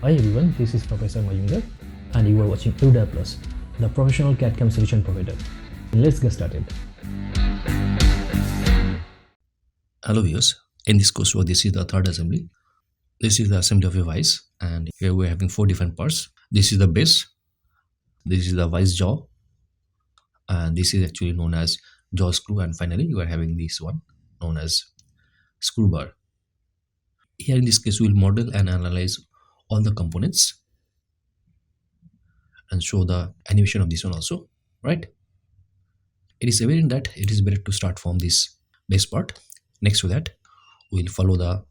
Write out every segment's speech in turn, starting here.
Hi everyone, this is Professor Mayungar and you are watching ERUDIRE Plus, the professional CAD/CAM solution provider. Let's get started. Hello viewers, in this coursework this is the third assembly. This is the assembly of a vise, and here we are having 4 different parts. This is the base, this is the vise jaw, and this is actually known as jaw screw, and finally you are having this one known as screw bar. Here in this case we will model and analyze all the components and show the animation of this one also, right? It is evident that it is better to start from this base part. Next to that we will follow the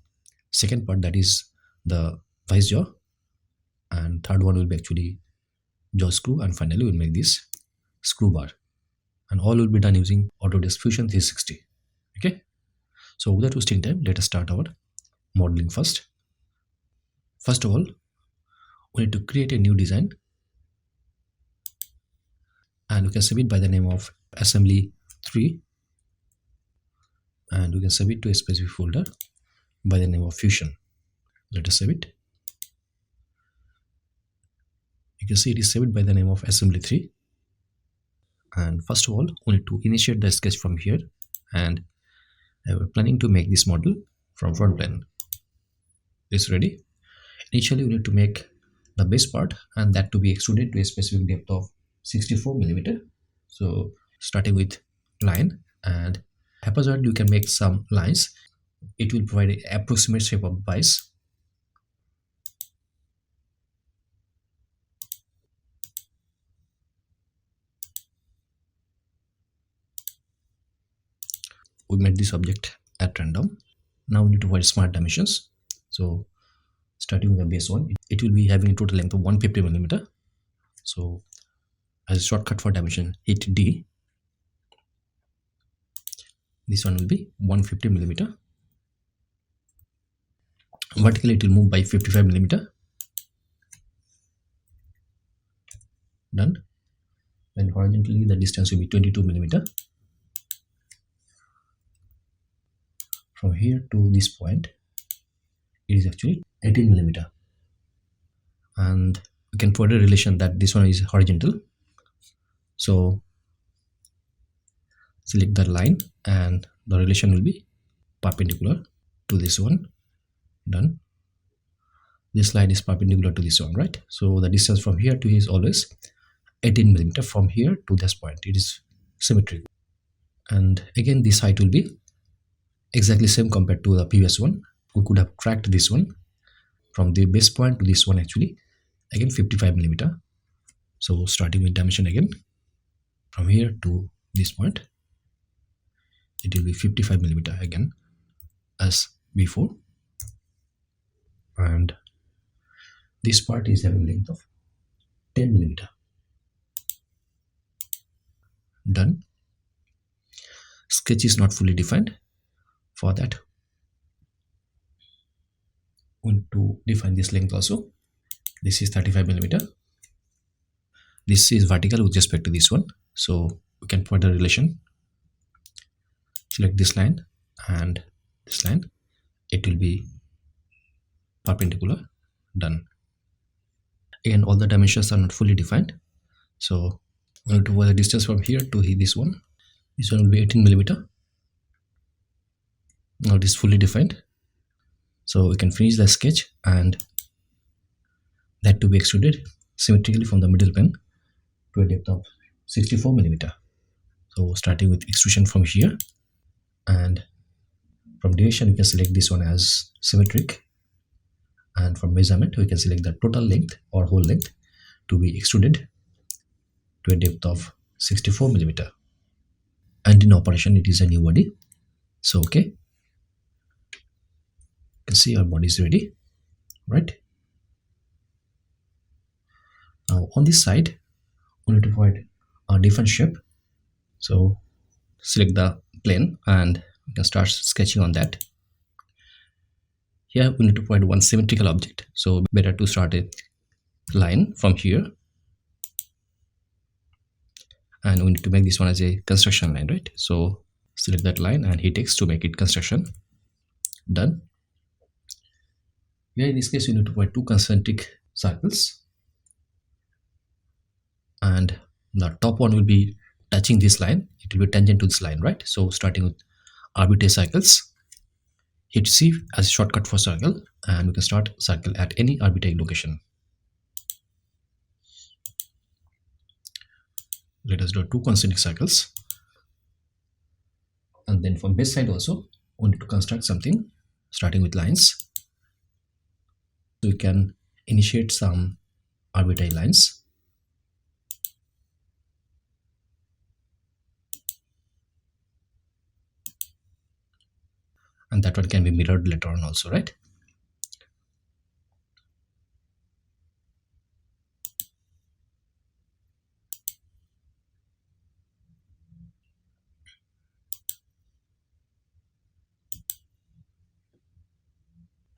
second part, that is the vise jaw, and third one will be actually jaw screw, and finally we'll make this screw bar, and all will be done using Autodesk Fusion 360. Okay, so without wasting time, let us start our modeling first. First of all, we need to create a new design, and we can save it by the name of assembly 3, and we can save it to a specific folder by the name of Fusion. Let us save it. You can see it is saved by the name of assembly 3. And first of all, we need to initiate the sketch from here, and we're planning to make this model from front plane. This ready. Initially we need to make the base part, and that to be extruded to a specific depth of 64 mm. So starting with line, and haphazard you can make some lines. It will provide an approximate shape of vise. We made this object at random. Now we need to provide smart dimensions. So starting with the base one, it will be having a total length of 150 mm. So as a shortcut for dimension, hit D. This one will be 150 mm. Vertically it will move by 55 mm. Done. And horizontally the distance will be 22 mm. From here to this point, it is actually 18 mm. And we can put a relation that this one is horizontal. So select the line, and the relation will be perpendicular to this one. Done. This line is perpendicular to this one, right? So the distance from here to here is always 18 mm. From here to this point, it is symmetric. And again, this height will be exactly same compared to the previous one. We could have tracked this one from the base point to this one, actually again 55 mm. So starting with dimension again, from here to this point, it will be 55 mm again as before, and this part is having length of 10 mm. Done. Sketch is not fully defined. For that we need to define this length also. This is 35 mm. This is vertical with respect to this one, so we can put a relation. Select this line and this line, it will be perpendicular. Done. Again, all the dimensions are not fully defined, so we need to put the distance from here to this one. This one will be 18 mm. Now it is fully defined, so we can finish the sketch, and that to be extruded symmetrically from the middle plane to a depth of 64 mm. So starting with extrusion from here, and from duration we can select this one as symmetric, and from measurement we can select the total length or whole length to be extruded to a depth of 64 mm. And in operation it is a new body. So okay, you can see our body is ready, right? Now on this side we need to provide a different shape. So select the plane and we can start sketching on that. Here we need to provide one symmetrical object, so better to start a line from here, and we need to make this one as a construction line, right? So select that line and hit X to make it construction. Done. Here in this case, you need to provide two concentric circles, and the top one will be touching this line. It will be tangent to this line, right? So starting with arbitrary cycles, hit C as a shortcut for circle, and we can start circle at any arbitrary location. Let us draw two concentric circles, and then from base side also we need to construct something starting with lines. So we can initiate some arbitrary lines. And that one can be mirrored later on also, right?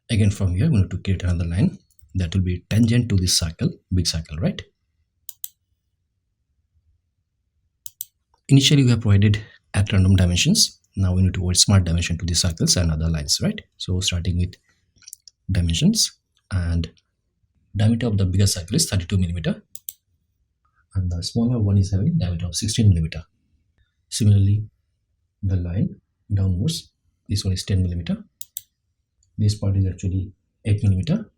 Again, from here we need to create another line that will be tangent to this circle, big circle, right? Initially we have provided at random dimensions. Now we need to provide smart dimension to these circles and other lines, right? So starting with dimensions, and diameter of the bigger circle is 32 millimeter, and the smaller one is having diameter of 16 millimeter. Similarly, the line downwards, this one is 10 millimeter. This part is actually 8 millimeter.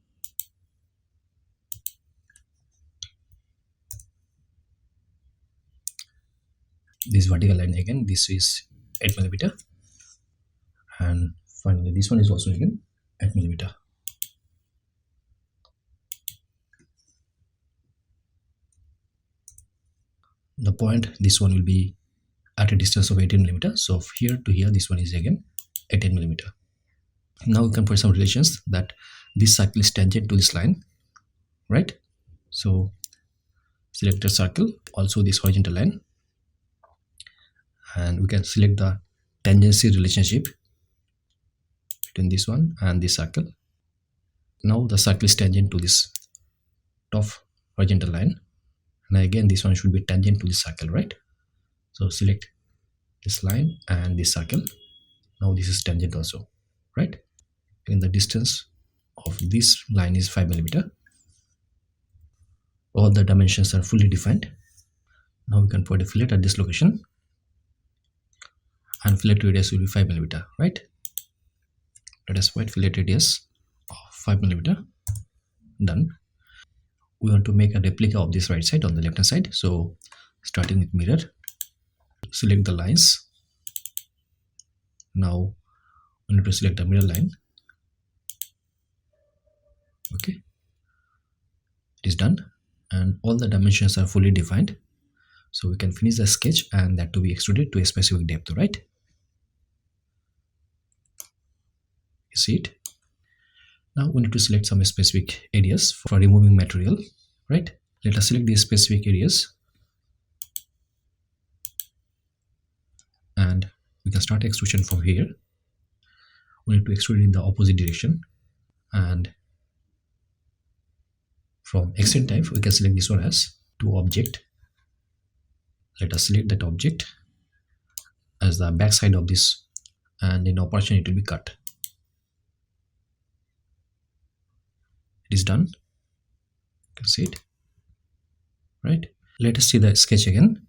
This vertical line again, this is 8 millimeter, and finally this one is also again 8 millimeter. The point, this one will be at a distance of 18 millimeter. So here to here, this one is again 18 millimeter. Now we can put some relations that this circle is tangent to this line, right? So select a circle, also this horizontal line, and we can select the tangency relationship between this one and this circle. Now the circle is tangent to this top horizontal line, and again this one should be tangent to this circle, right? So select this line and this circle. Now this is tangent also, right? And the distance of this line is 5 millimeter. All the dimensions are fully defined. Now we can put a fillet at this location, and fillet radius will be 5 millimeter, right? Let us put fillet radius of 5 millimeter. Done. We want to make a replica of this right side on the left hand side. So starting with mirror, select the lines. Now we need to select the mirror line. Okay, it is done, and all the dimensions are fully defined. So we can finish the sketch and that to be extruded to a specific depth, right? You see it? Now we need to select some specific areas for removing material, right? Let us select these specific areas, and we can start extrusion from here. We need to extrude in the opposite direction, and from extend type we can select this one as to object. Let us select that object as the back side of this, and in operation it will be cut. It is done. You can see it, right? Let us see the sketch again.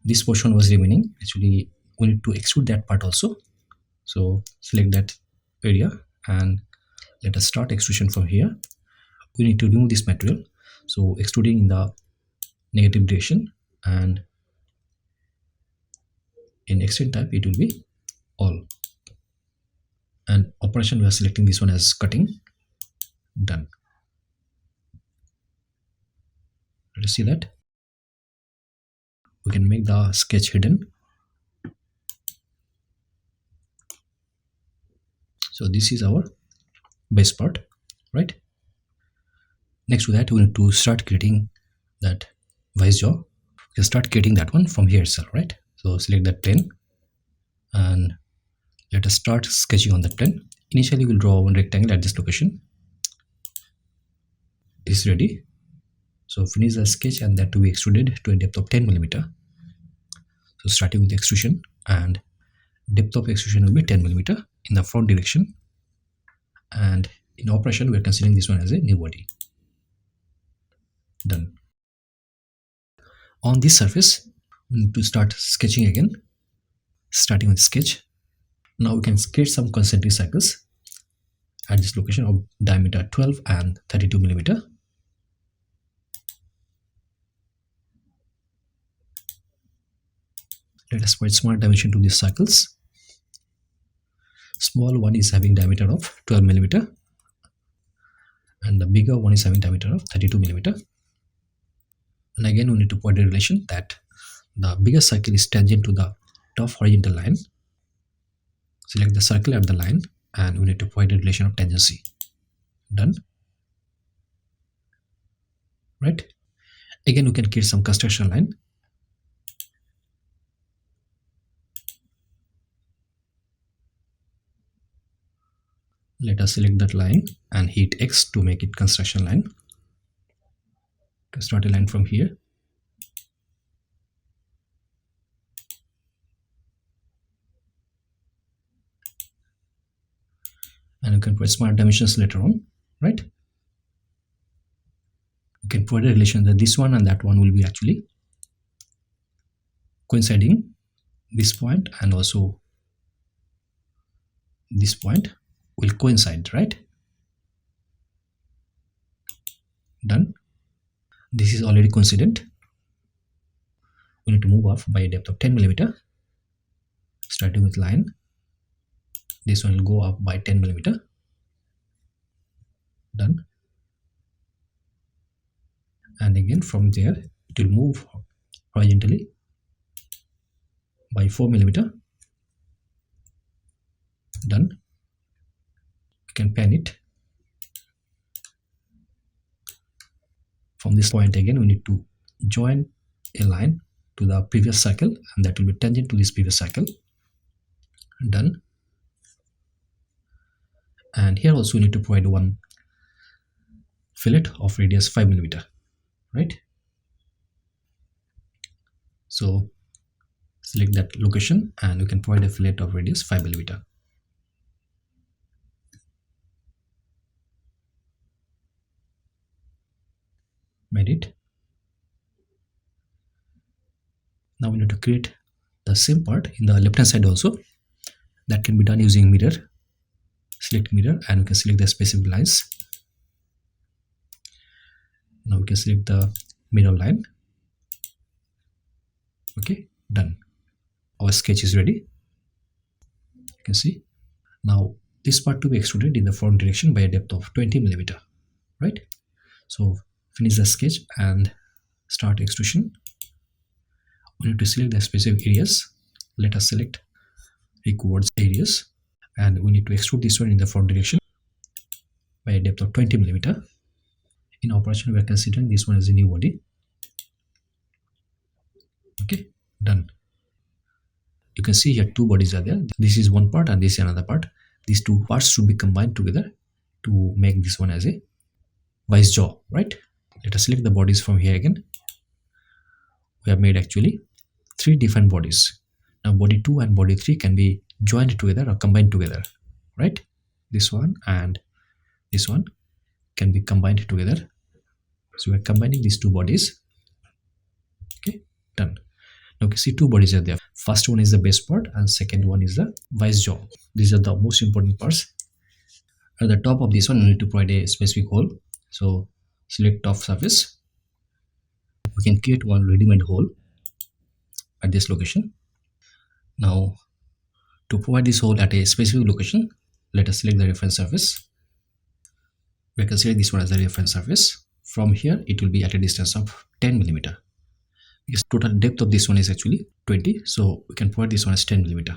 This portion was remaining. Actually we need to extrude that part also. So select that area and let us start extrusion from here. We need to remove this material, so extruding in the negative direction, and in extend type it will be all, and operation we are selecting this one as cutting. Done. Let us see that. We can make the sketch hidden. So this is our base part, right? Next to that we need to start creating that vice jaw. We can start creating that one from here itself, right? So select that plane and let us start sketching on that plane. Initially we'll draw one rectangle at this location. This is ready. So finish the sketch and that to be extruded to a depth of 10 millimeter. So starting with extrusion, and depth of extrusion will be 10 millimeter in the front direction, and In operation, we are considering this one as a new body. Done. On this surface, we need to start sketching again, starting with sketch. Now we can create some concentric circles at this location of diameter 12 and 32 millimeter. Let us provide small dimension to these circles. Small one is having diameter of 12 millimeter and the bigger one is having diameter of 32 millimeter. And again, we need to provide a relation that the bigger circle is tangent to the top horizontal line. Select the circle at the line and we need to provide a relation of tangency. Done. Right. Again, we can create some construction line. Let us select that line and hit X to make it construction line. Start a line from here. And you can provide smart dimensions later on, right? You can provide a relation that this one and that one will be actually coinciding this point, and also this point will coincide, right? Done. This is already coincident. We need to move off by a depth of 10 millimeter, starting with line. This one will go up by 10 millimeter. Done. And again from there it will move horizontally by 4 millimeter. Done. You can pan it. From this point again we need to join a line to the previous circle, and that will be tangent to this previous circle. Done. And here also we need to provide one fillet of radius 5 millimeter, right? So select that location and we can provide a fillet of radius 5 millimeter. Made it. Now we need to create the same part in the left hand side also. That can be done using mirror. Select mirror and we can select the specific lines. Now we can select the mirror line. Okay, done. Our sketch is ready. You can see. Now this part to be extruded in the front direction by a depth of 20 millimeter, right? So finish the sketch and start extrusion. We need to select the specific areas. Let us select required areas and we need to extrude this one in the front direction by a depth of 20 millimeter. In operation we are considering this one as a new body. Okay, done. You can see here two bodies are there. This is one part and this is another part. These two parts should be combined together to make this one as a vice jaw, right? Let us select the bodies from here again. We have made actually three different bodies. Now body 2 and body 3 can be joined together or combined together, right? This one and this one can be combined together. So we are combining these two bodies. Okay, done. Now you can see two bodies are there. First one is the base part and second one is the vice jaw. These are the most important parts. At the top of this one, we need to provide a specific hole. So select top surface. We can create one ready-made hole at this location. Now to provide this hole at a specific location, let us select the reference surface. We can select this one as the reference surface. From here it will be at a distance of 10 millimeter. Because total depth of this one is actually 20, so we can provide this one as 10 millimeter.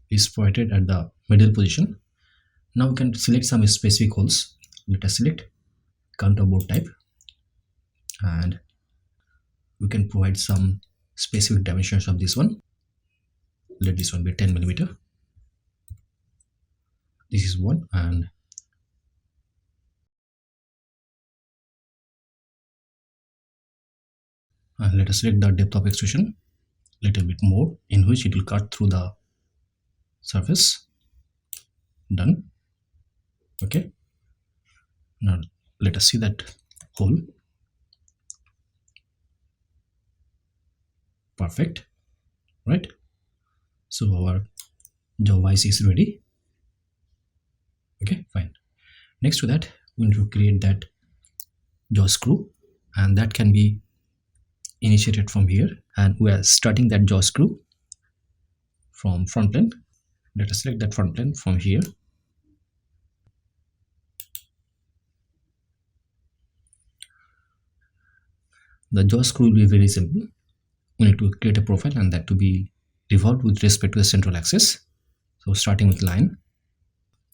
It's provided at the middle position. Now we can select some specific holes. Let us select counterboard type and we can provide some specific dimensions of this one. Let this one be 10 millimeter. This is one, and let us select the depth of extrusion little bit more, in which it will cut through the surface. Done. Okay, Now let us see that hole. Perfect, right? So our jaw vise is ready. Okay, fine. Next to that, we need to create that jaw screw, and that can be initiated from here, and we are starting that jaw screw from front plane. Let us select that front plane from here. The jaw screw will be very simple. We need to create a profile and that to be revolved with respect to the central axis. So starting with line,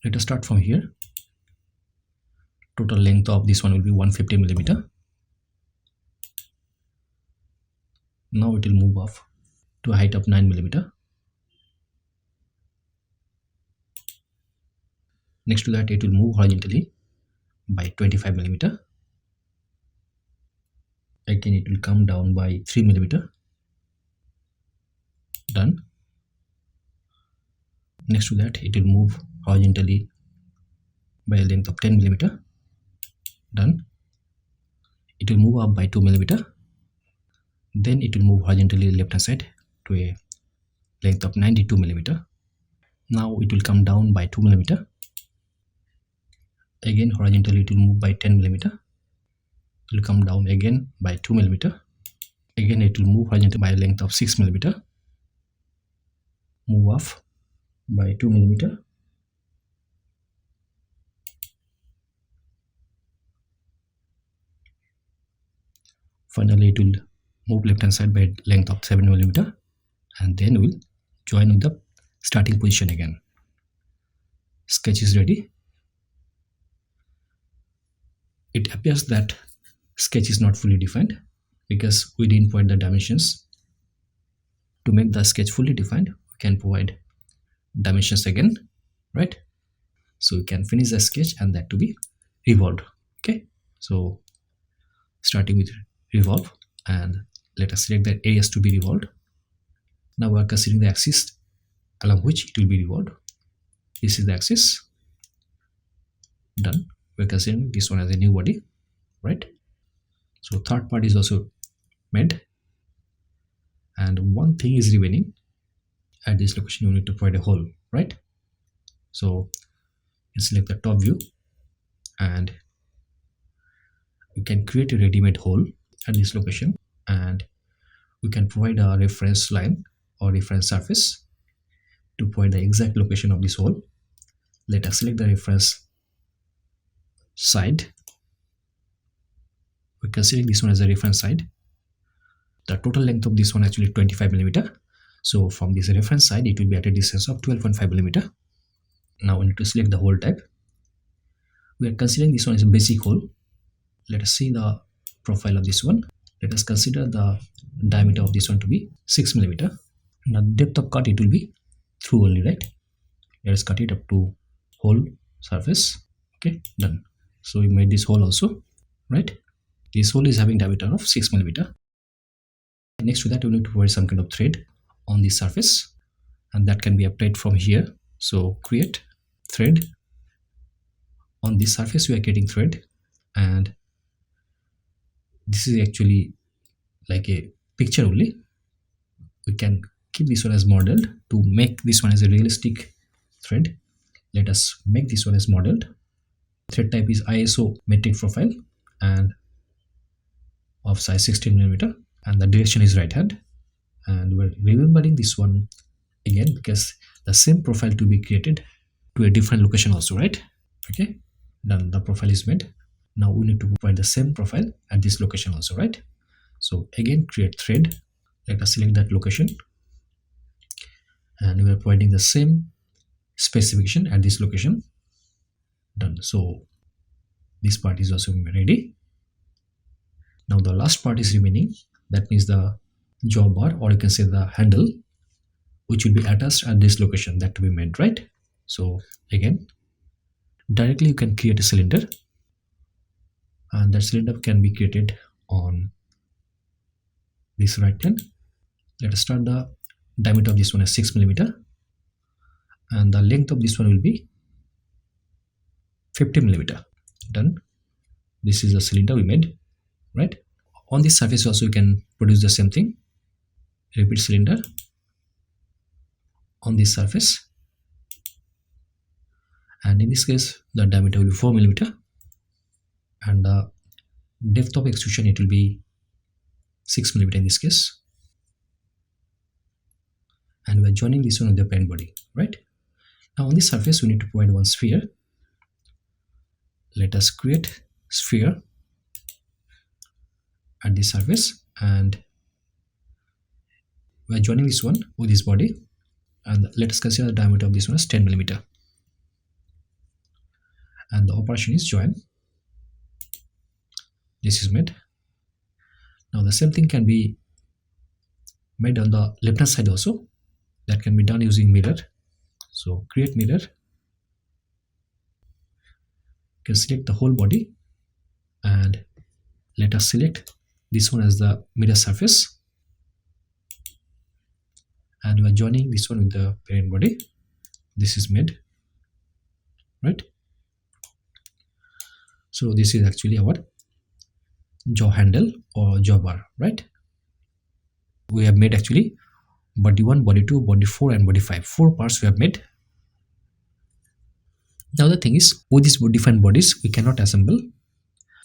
let us start from here. Total length of this one will be 150 millimeter. Now it will move off to a height of 9 millimeter. Next to that, it will move horizontally by 25 millimeter. Again, it will come down by 3 millimeter. Done. Next to that, it will move horizontally by a length of 10 millimeter. Done. It will move up by 2 millimeter. Then it will move horizontally left hand side to a length of 92 millimeter. Now it will come down by 2 millimeter. Again horizontally it will move by 10 millimeter. It will come down again by 2 millimeter. Again it will move horizontally by a length of 6 millimeter. Move off by 2 millimeter. Finally it will move left hand side by length of 7 millimeter, and then we'll join with the starting position again. Sketch is ready. It appears that sketch is not fully defined because we didn't provide the dimensions. To make the sketch fully defined, we can provide dimensions again, right? So we can finish the sketch and that to be revolved. Okay, so starting with revolve, and let us select the areas to be revolved. Now we are considering the axis along which it will be revolved. This is the axis. Done. We're considering this one as a new body, right? So third part is also made, and one thing is remaining. At this location, you need to provide a hole, right? So you select the top view, and you can create a ready-made hole at this location, and we can provide a reference line or reference surface to provide the exact location of this hole. Let us select the reference side. We're considering this one as a reference side. The total length of this one actually 25 millimeter. So from this reference side, it will be at a distance of 12.5 millimeter. Now we need to select the hole type. We are considering this one as a basic hole. Let us see the profile of this one. Let us consider the diameter of this one to be 6 millimeter. Now depth of cut, it will be through only, right? Let us cut it up to hole surface. Okay, done. So we made this hole also, right? This hole is having diameter of 6 millimeter. Next to that, we need to provide some kind of thread on the surface, and that can be applied from here. So create thread. On this surface, we are creating thread, and this is actually like a picture only. We can keep this one as modeled to make this one as a realistic thread. Let us make this one as modeled. Thread type is ISO metric profile and of size 16 millimeter, and the direction is right hand. And we're remembering this one again because the same profile to be created to a different location also, right? Okay, done. The profile is made. Now we need to provide the same profile at this location also, right? So again, create thread. Let us select that location, and we are providing the same specification at this location. Done. So this part is also ready. Now the last part is remaining. That means the jaw bar, or you can say the handle, which will be attached at this location that to be made, right? So again, directly you can create a cylinder, and that cylinder can be created on this right hand. Let us start. The diameter of this one is 6 millimeter, and the length of this one will be 50 millimeter. Done. this is a cylinder we made, right? On this surface also you can produce the same thing. Repeat cylinder on this surface, and in this case the diameter will be 4 millimeter, and the depth of extrusion it will be 6 millimeter in this case. And we are joining this one with the parent body, right? Now on this surface we need to provide one sphere. Let us create sphere at this surface, and we are joining this one with this body, and let us consider the diameter of this one as 10 millimeter, and the operation is join. This is made. Now the same thing can be made on the left hand side also. That can be done using mirror. So create mirror. You can select the whole body, and let us select this one as the mirror surface, and we are joining this one with the parent body. This is made, right? So this is actually our jaw handle or jaw bar, right? We have made actually body 1, body 2, body 4 and body 5. 4 parts we have made. Now the thing is, with these different bodies we cannot assemble.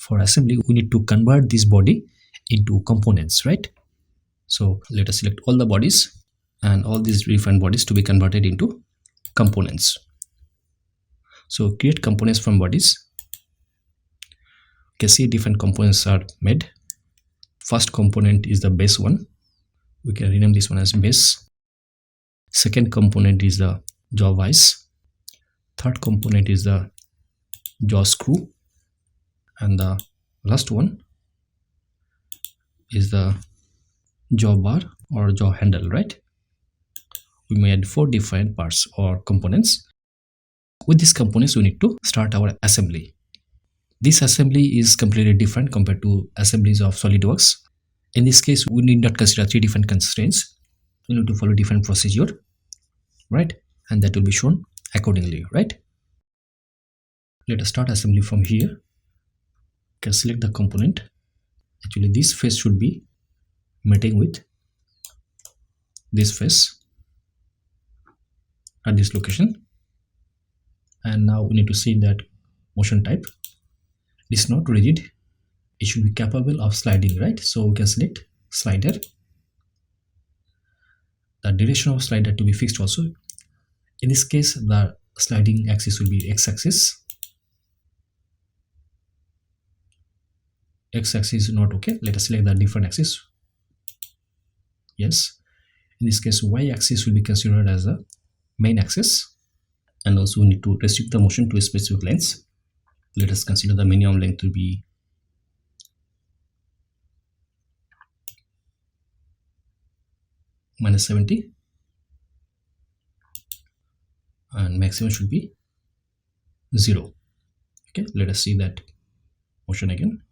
For assembly we need to convert this body into components, right? So let us select all the bodies and all these different bodies to be converted into components. So create components from bodies. You can see different components are made. First component is the base one. We can rename this one as base. Second component is the jaw vise. Third component is the jaw screw, and the last one is the jaw bar or jaw handle, right? We made 4 different parts or components. With these components we need to start our assembly. This assembly is completely different compared to assemblies of SolidWorks. In this case we need not consider 3 different constraints. We need to follow different procedure, right? And that will be shown accordingly, right? Let us start assembly from here. You can select the component. Actually this face should be meeting with this face at this location, and now we need to see that motion type. It is not rigid, it should be capable of sliding, right? So we can select slider. The direction of slider to be fixed also. In this case the sliding axis will be x-axis. X-axis is not okay. Let us select the different axis. Yes, in this case y-axis will be considered as the main axis, and also we need to restrict the motion to a specific length. Let us consider the minimum length to be -70, and maximum should be 0. Okay, let us see that motion again.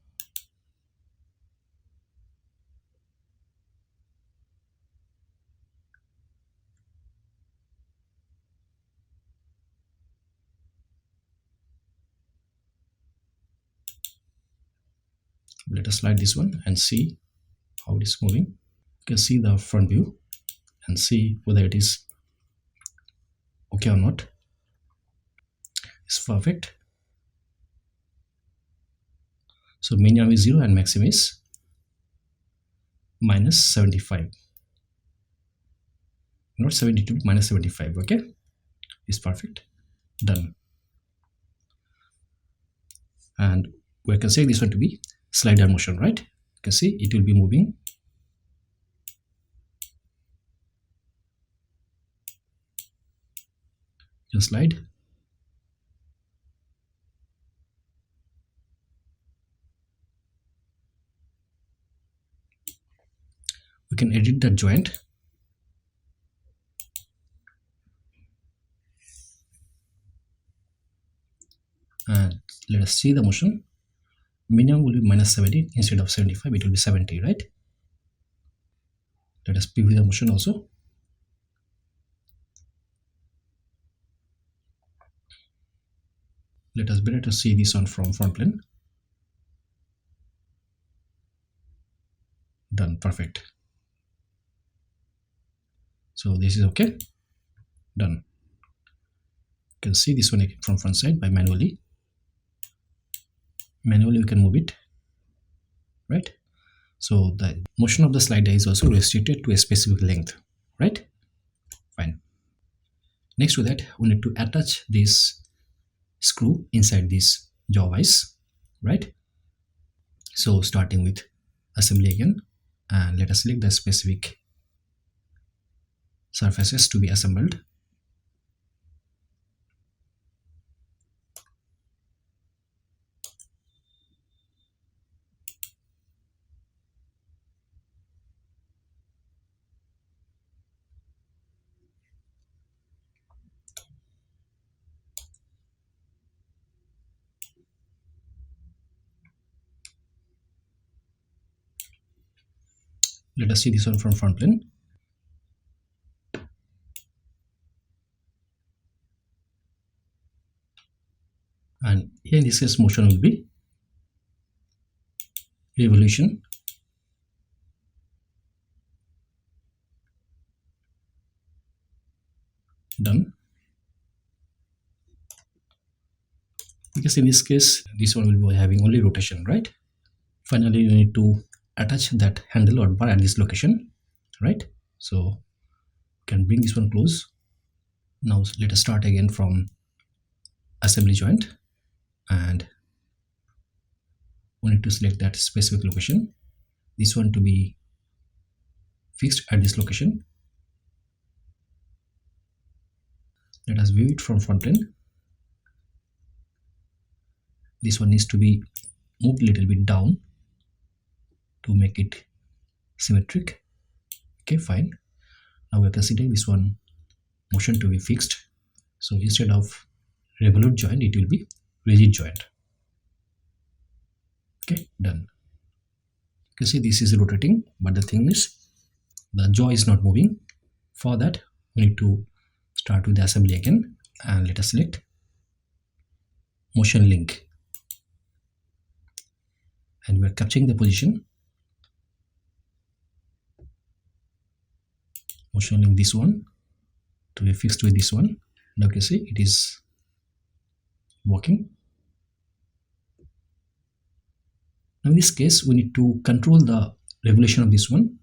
Let us slide this one and see how it is moving. You can see the front view and see whether it is okay or not. It's perfect. So minimum is 0 and maximum is -75. Not 72, -75. Okay, it's perfect. Done. And we can say this one to be slider motion, right? You can see it will be moving. Just slide. We can edit the joint. And let us see the motion. Minimum will be -70 instead of 75. It will be 70, right? Let us preview the motion also. Let us better to see this on from front plane. perfect. So this is okay. Done. You can see this one from front side by manually we can move it, right? So the motion of the slider is also restricted to a specific length, right? Fine. Next to that, we need to attach this screw inside this jaw vise, right? So starting with assembly again, and let us select the specific surfaces to be assembled. Let us see this one from front plane. And here in this case, motion will be revolution. Done. Because in this case, this one will be having only rotation, right? Finally, you need to attach that handle or bar at this location, right? So you can bring this one close. Now let us start again from assembly joint, and we need to select that specific location, this one to be fixed at this location. Let us view it from front plane. This one needs to be moved a little bit down to make it symmetric. Okay, fine. Now we're considering this one motion to be fixed. So instead of revolute joint, it will be rigid joint. Okay, done. You can see this is rotating, but the thing is the jaw is not moving. For that, we need to start with the assembly again, and let us select motion link, and we're capturing the position. Motion link this one to be fixed with this one. Now you can see it is working. Now in this case, we need to control the revolution of this one.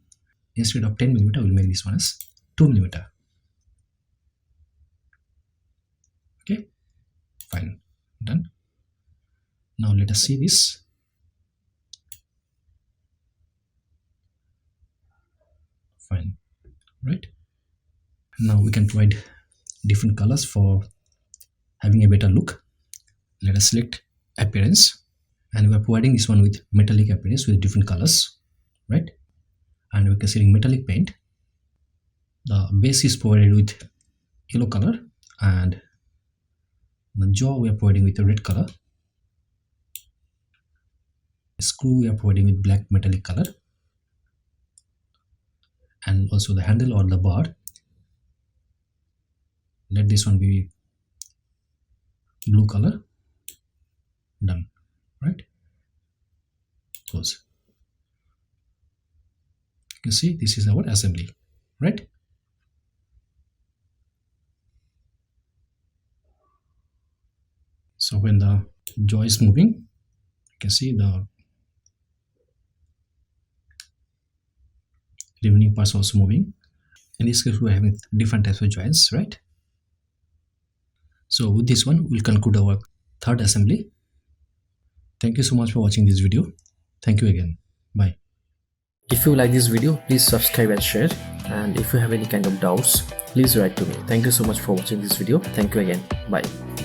Instead of 10 mm, we'll make this one as 2 mm. Okay, fine, done. Now let us see this. Fine, right? Now we can provide different colors for having a better look. Let us select appearance, and we are providing this one with metallic appearance with different colors, right? And we're considering metallic paint. The base is provided with yellow color, and the jaw we are providing with a red color. The screw we are providing with black metallic color, and also the handle or the bar, let this one be blue color. Done, right? Close. You can see this is our assembly, right? So when the jaw is moving, you can see the remaining parts also moving. In this case, we are having different types of joints, right? So with this one, we'll conclude our third assembly. Thank you so much for watching this video. Thank you again. Bye. If you like this video, please subscribe and share. And if you have any kind of doubts, please write to me. Thank you so much for watching this video. Thank you again. Bye.